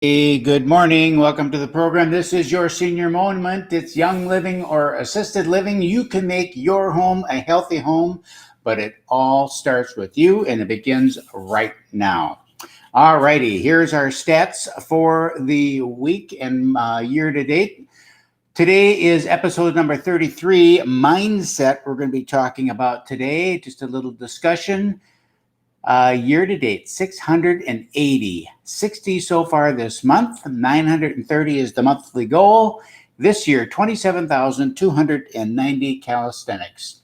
Hey, good morning. Welcome to the program. This is your senior moment. It's young living or assisted living. You can make your home a healthy home, but it all starts with you and it begins right now. All righty, here's our stats for the week and year to date. Today is episode number 33, Mindset. We're going to be talking about today, just a little discussion. Year to date, 680, 60 so far this month. 930 is the monthly goal. This year, 27,290 calisthenics.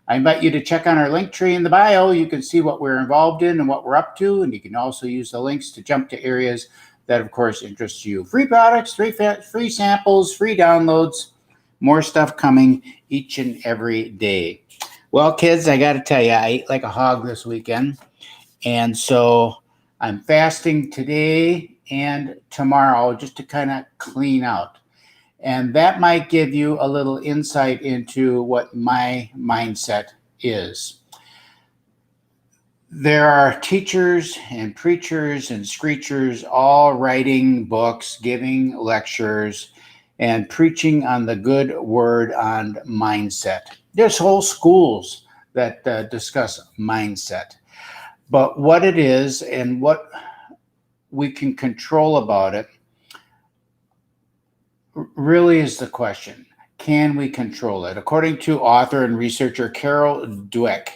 I invite you to check on our link tree in the bio. You can see what we're involved in and what we're up to, and you can also use the links to jump to areas that, of course, interest you. Free products, free samples, free downloads, more stuff coming each and every day. Well, kids, I got to tell you, I ate like a hog this weekend. And so I'm fasting today and tomorrow just to kind of clean out. And that might give you a little insight into what my mindset is. There are teachers and preachers and screechers all writing books, giving lectures, and preaching on the good word on mindset. There's whole schools that discuss mindset. But what it is and what we can control about it really is the question. Can we control it? According to author and researcher Carol Dweck,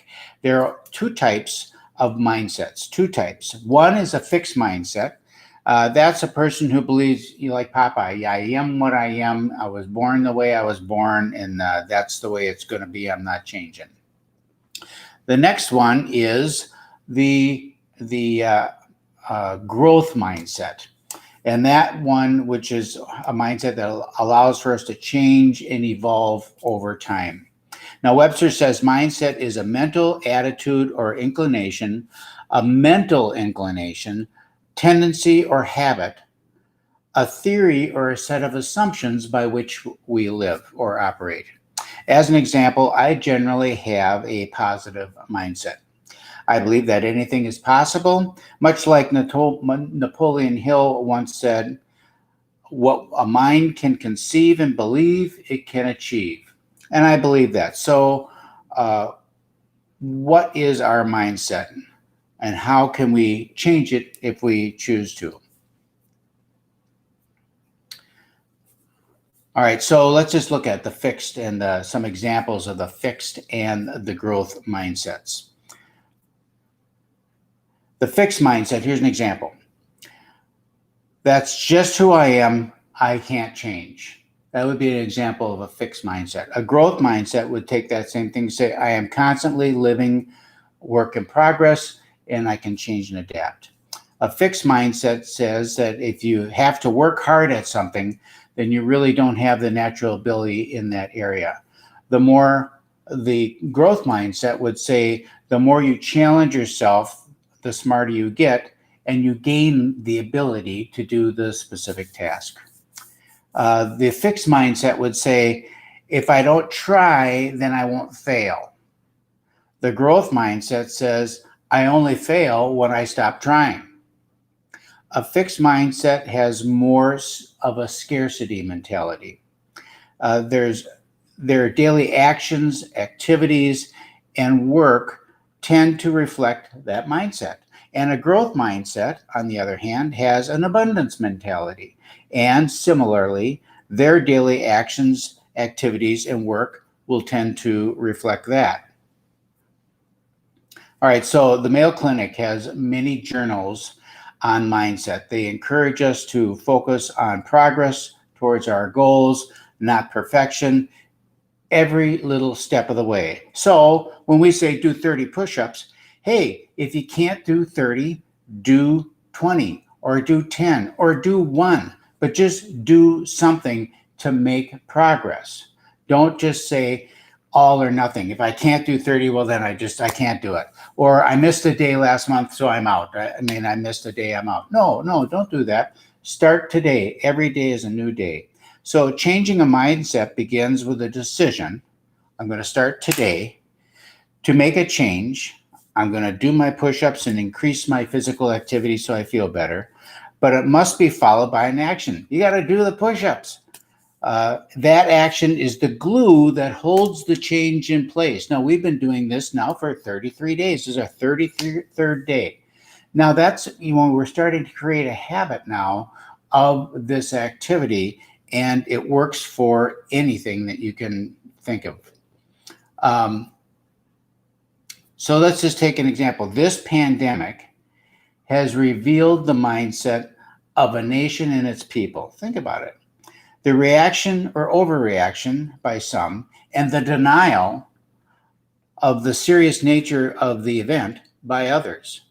there are two types of mindsets. Two types. One is a fixed mindset. That's a person who believes, like Popeye, I am what I am. I was born the way I was born, and that's the way it's going to be. I'm not changing. The next one is the growth mindset. And that one, which is a mindset that allows for us to change and evolve over time. Now, Webster says mindset is a mental attitude or inclination, a mental inclination, tendency or habit, a theory or a set of assumptions by which we live or operate. As an example, I generally have a positive mindset. I believe that anything is possible, much like Napoleon Hill once said, what a mind can conceive and believe, it can achieve. And I believe that. So what is our mindset and how can we change it if we choose to? All right, so let's just look at the fixed and some examples of the fixed and the growth mindsets. The fixed mindset, here's an example. That's just who I am. I can't change. That would be an example of a fixed mindset. A growth mindset would take that same thing and say, I am constantly living work in progress and I can change and adapt. A fixed mindset says that if you have to work hard at something, then you really don't have the natural ability in that area. The growth mindset would say, the more you challenge yourself, the smarter you get, and you gain the ability to do the specific task. The fixed mindset would say, if I don't try, then I won't fail. The growth mindset says, I only fail when I stop trying. A fixed mindset has more of a scarcity mentality. Their daily actions, activities, and work tend to reflect that mindset. And a growth mindset, on the other hand, has an abundance mentality. And similarly, their daily actions, activities, and work will tend to reflect that. All right, so the Mayo Clinic has many journals on mindset. They encourage us to focus on progress towards our goals, not perfection, every little step of the way. So when we say do 30 push-ups, hey, if you can't do 30, do 20 or do 10 or do 1, but just do something to make progress. Don't just say all or nothing. If I can't do 30, well, then I can't do it. Or I missed a day last month, so I'm out. I missed a day, I'm out. No, don't do that. Start today. Every day is a new day. So changing a mindset begins with a decision. I'm going to start today to make a change. I'm going to do my push-ups and increase my physical activity so I feel better. but it must be followed by an action. You got to do the push-ups. That action is the glue that holds the change in place. Now, we've been doing this now for 33 days. This is our 33rd day. Now, that's, we're starting to create a habit now of this activity, and it works for anything that you can think of. So let's just take an example. This pandemic has revealed the mindset of a nation and its people. Think about it. The reaction or overreaction by some, and the denial of the serious nature of the event by others.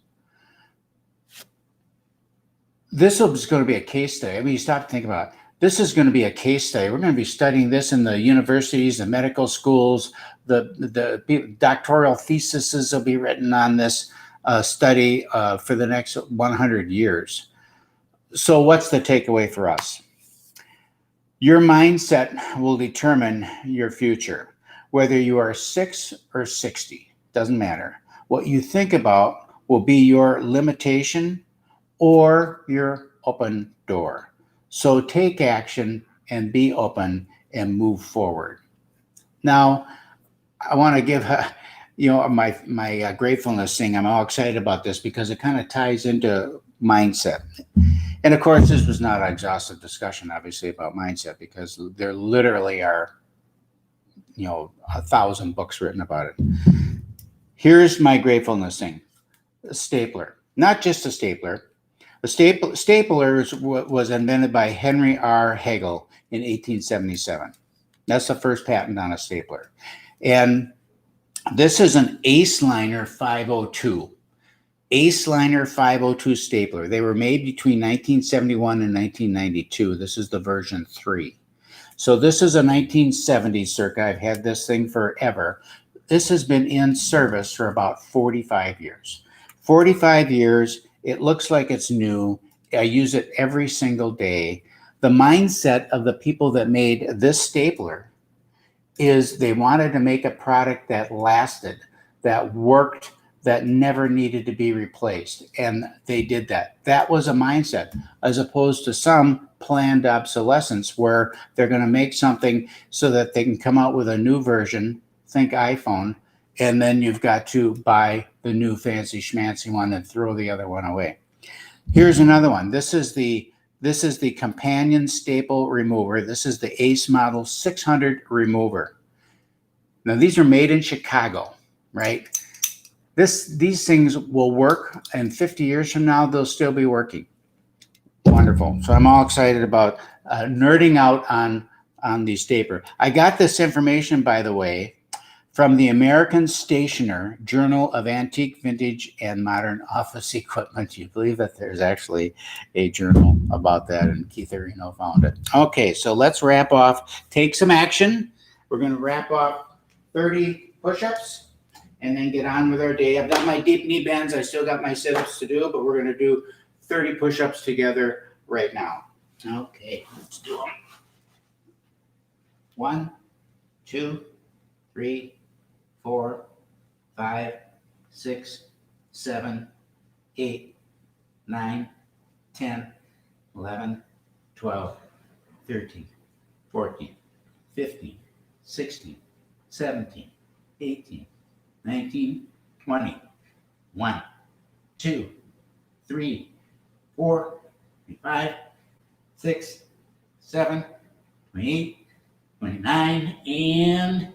This is going to be a case study. I mean, you stop to think about it. This is going to be a case study. We're going to be studying this in the universities, the medical schools, the doctoral theses will be written on this study for the next 100 years. So what's the takeaway for us? Your mindset will determine your future. Whether you are 6 or 60, doesn't matter. What you think about will be your limitation or your open door. So take action and be open and move forward. Now, I want to give my gratefulness thing. I'm all excited about this because it kind of ties into mindset. And of course, this was not an exhaustive discussion, obviously, about mindset, because there literally are, 1,000 books written about it. Here's my gratefulness thing. A stapler, not just a stapler. A stapler was invented by Henry R. Hegel in 1877. That's the first patent on a stapler. And this is an Aceliner 502. Aceliner 502 stapler. They were made between 1971 and 1992. This is the version 3. So this is a 1970s circa. I've had this thing forever. This has been in service for about 45 years. 45 years. It looks like it's new. I use it every single day. The mindset of the people that made this stapler is they wanted to make a product that lasted, that worked, that never needed to be replaced. And they did that. That was a mindset, as opposed to some planned obsolescence where they're going to make something so that they can come out with a new version, think iPhone, and then you've got to buy the new fancy schmancy one and throw the other one away. Here's another one. This is the companion staple remover. This is the Ace Model 600 remover. Now, these are made in Chicago, right? These things will work, and 50 years from now, they'll still be working. Wonderful. So I'm all excited about nerding out on the stapler. I got this information, by the way, from the American Stationer Journal of Antique, Vintage, and Modern Office Equipment. You believe that there's actually a journal about that, and Keith Areno found it. Okay, so let's wrap off. Take some action. We're going to wrap off 30 push-ups and then get on with our day. I've got my deep knee bends. I still got my sit-ups to do, but we're going to do 30 push-ups together right now. Okay, let's do them. 1, 2, 3, 4, 5, 6, 7, 8, 9, 10, 11, 12, 13, 14, 15, 16, 17, 18, 19, 20. 1, 2, 3, 4, 5, 6, 7, 28, 29, and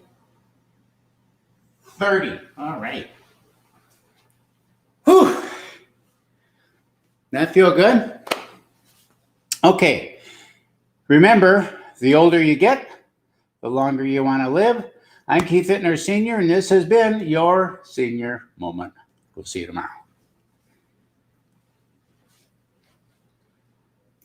30. All right. Whew. That feel good? Okay. Remember, the older you get, the longer you want to live. I'm Keith Ittner Sr., and this has been your Senior Moment. We'll see you tomorrow.